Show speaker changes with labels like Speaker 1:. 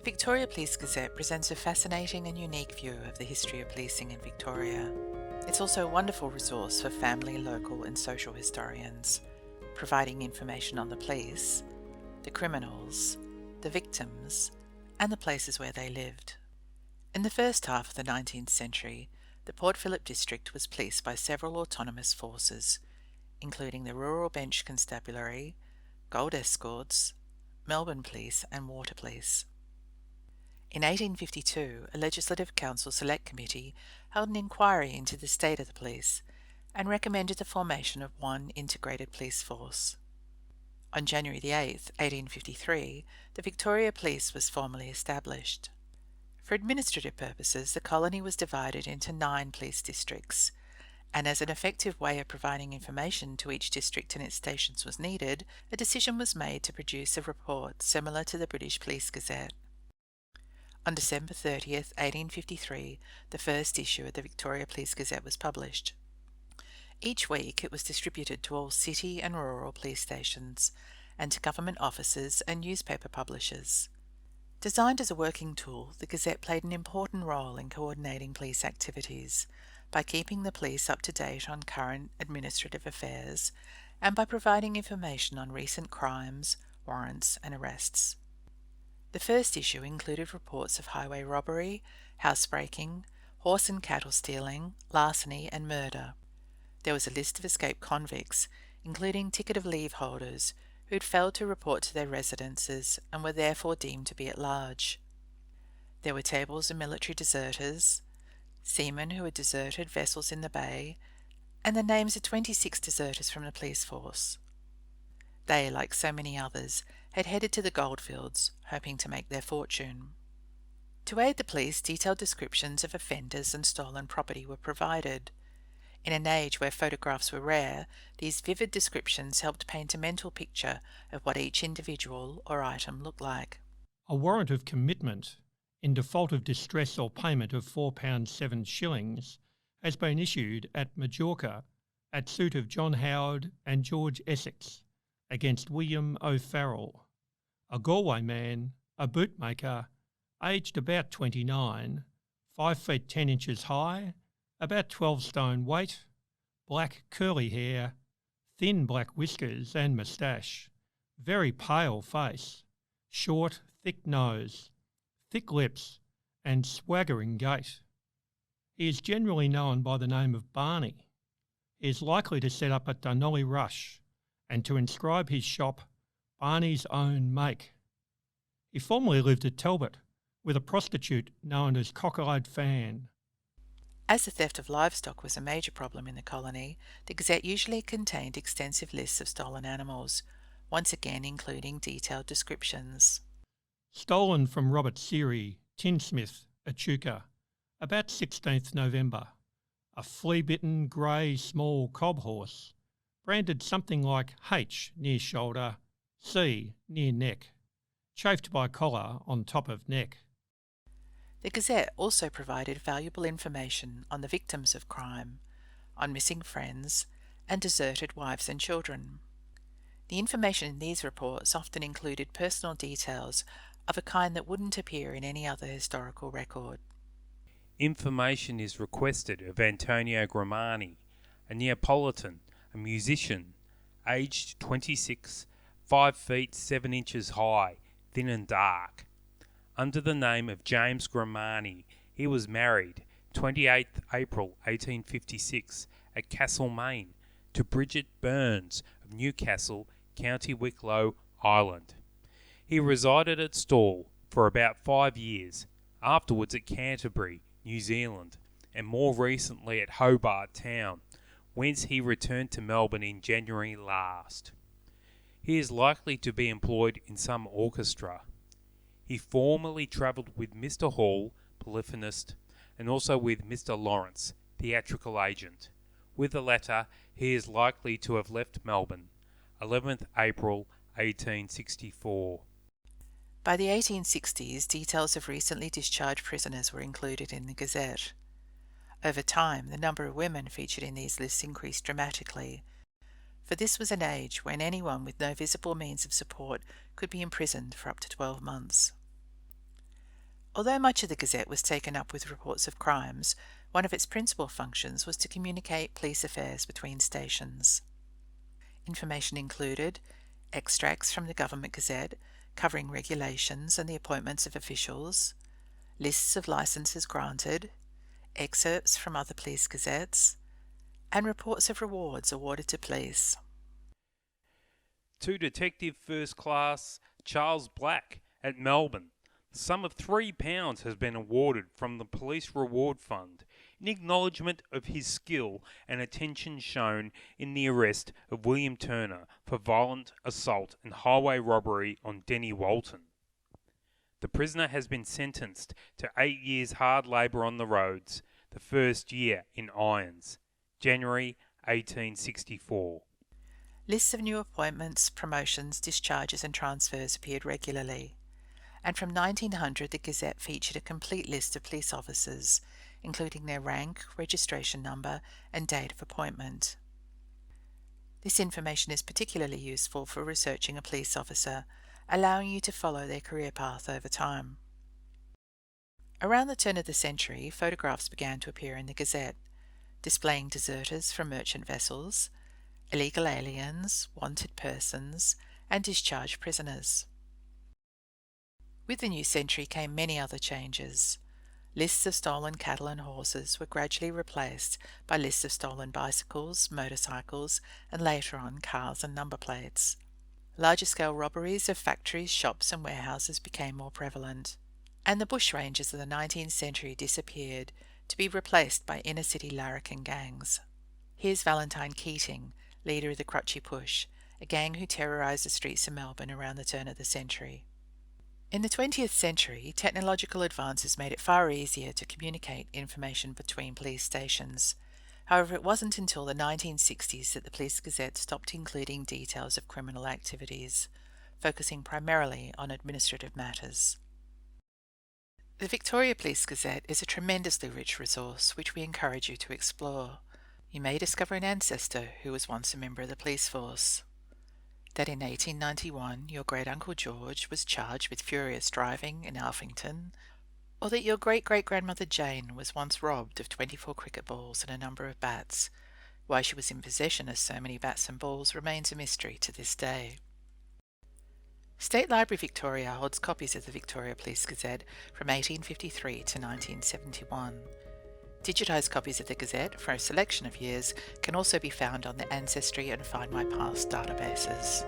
Speaker 1: Victoria Police Gazette presents a fascinating and unique view of the history of policing in Victoria. It's also a wonderful resource for family, local and social historians, providing information on the police, the criminals, the victims, and the places where they lived. In the first half of the 19th century, the Port Phillip district was policed by several autonomous forces, including the Rural Bench Constabulary, Gold Escorts, Melbourne Police and Water Police. In 1852, a Legislative Council Select Committee held an inquiry into the state of the police and recommended the formation of one integrated police force. On January 8, 1853, the Victoria Police was formally established. For administrative purposes, the colony was divided into 9 police districts, and as an effective way of providing information to each district and its stations was needed, a decision was made to produce a report similar to the British Police Gazette. On December 30th, 1853, the first issue of the Victoria Police Gazette was published. Each week it was distributed to all city and rural police stations and to government offices and newspaper publishers. Designed as a working tool, the Gazette played an important role in coordinating police activities by keeping the police up to date on current administrative affairs and by providing information on recent crimes, warrants and arrests. The first issue included reports of highway robbery, housebreaking, horse and cattle stealing, larceny and murder. There was a list of escaped convicts, including ticket of leave holders who'd failed to report to their residences and were therefore deemed to be at large. There were tables of military deserters, seamen who had deserted vessels in the bay, and the names of 26 deserters from the police force. They, like so many others, had headed to the goldfields, hoping to make their fortune. To aid the police, detailed descriptions of offenders and stolen property were provided. In an age where photographs were rare, these vivid descriptions helped paint a mental picture of what each individual or item looked like.
Speaker 2: A warrant of commitment in default of distress or payment of £4 7 has been issued at Majorca at suit of John Howard and George Essex against William O'Farrell, a Galway man, a bootmaker, aged about 29, 5 feet 10 inches high, about 12 stone weight, black curly hair, thin black whiskers and moustache, very pale face, short, thick nose, thick lips and swaggering gait. He is generally known by the name of Barney. He is likely to set up at Dunolly Rush and to inscribe his shop Barney's Own Make. He formerly lived at Talbot with a prostitute known as Cock-eyed Fan.
Speaker 1: As the theft of livestock was a major problem in the colony, the Gazette usually contained extensive lists of stolen animals, once again including detailed descriptions.
Speaker 2: Stolen from Robert Seary, tinsmith, Echuca, about 16th November. A flea-bitten grey small cob horse, branded something like H near shoulder, C near neck, chafed by collar on top of neck.
Speaker 1: The Gazette also provided valuable information on the victims of crime, on missing friends, and deserted wives and children. The information in these reports often included personal details of a kind that wouldn't appear in any other historical record.
Speaker 3: Information is requested of Antonio Grimani, a Neapolitan, a musician, aged 26, 5 feet 7 inches high, thin and dark. Under the name of James Grimani, he was married 28th April 1856 at Castlemaine to Bridget Burns of Newcastle, County Wicklow, Ireland. He resided at Stawell for about 5 years, afterwards at Canterbury, New Zealand, and more recently at Hobart Town, whence he returned to Melbourne in January last. He is likely to be employed in some orchestra. He formerly travelled with Mr. Hall, polyphonist, and also with Mr. Lawrence, theatrical agent. With the latter, he is likely to have left Melbourne, 11th April 1864.
Speaker 1: By the 1860s, details of recently discharged prisoners were included in the Gazette. Over time, the number of women featured in these lists increased dramatically, for this was an age when anyone with no visible means of support could be imprisoned for up to 12 months. Although much of the Gazette was taken up with reports of crimes, one of its principal functions was to communicate police affairs between stations. Information included extracts from the Government Gazette covering regulations and the appointments of officials, lists of licences granted, excerpts from other police gazettes, and reports of rewards awarded to police.
Speaker 3: To Detective First Class Charles Black at Melbourne, the sum of £3 has been awarded from the Police Reward Fund in acknowledgement of his skill and attention shown in the arrest of William Turner for violent assault and highway robbery on Denny Walton. The prisoner has been sentenced to 8 years hard labour on the roads, the first year in irons, January 1864.
Speaker 1: Lists of new appointments, promotions, discharges and transfers appeared regularly, and from 1900 the Gazette featured a complete list of police officers, including their rank, registration number and date of appointment. This information is particularly useful for researching a police officer, allowing you to follow their career path over time. Around the turn of the century, photographs began to appear in the Gazette, displaying deserters from merchant vessels, illegal aliens, wanted persons, and discharged prisoners. With the new century came many other changes. Lists of stolen cattle and horses were gradually replaced by lists of stolen bicycles, motorcycles, and later on cars and number plates. Larger-scale robberies of factories, shops and warehouses became more prevalent, and the bushrangers of the 19th century disappeared to be replaced by inner-city larrikin gangs. Here's Valentine Keating, leader of the Crutchy Push, a gang who terrorised the streets of Melbourne around the turn of the century. In the 20th century, technological advances made it far easier to communicate information between police stations. However, it wasn't until the 1960s that the Police Gazette stopped including details of criminal activities, focusing primarily on administrative matters. The Victoria Police Gazette is a tremendously rich resource which we encourage you to explore. You may discover an ancestor who was once a member of the police force, that in 1891 your great-uncle George was charged with furious driving in Alphington, or that your great-great-grandmother Jane was once robbed of 24 cricket balls and a number of bats. Why she was in possession of so many bats and balls remains a mystery to this day. State Library Victoria holds copies of the Victoria Police Gazette from 1853 to 1971. Digitised copies of the Gazette for a selection of years can also be found on the Ancestry and Find My Past databases.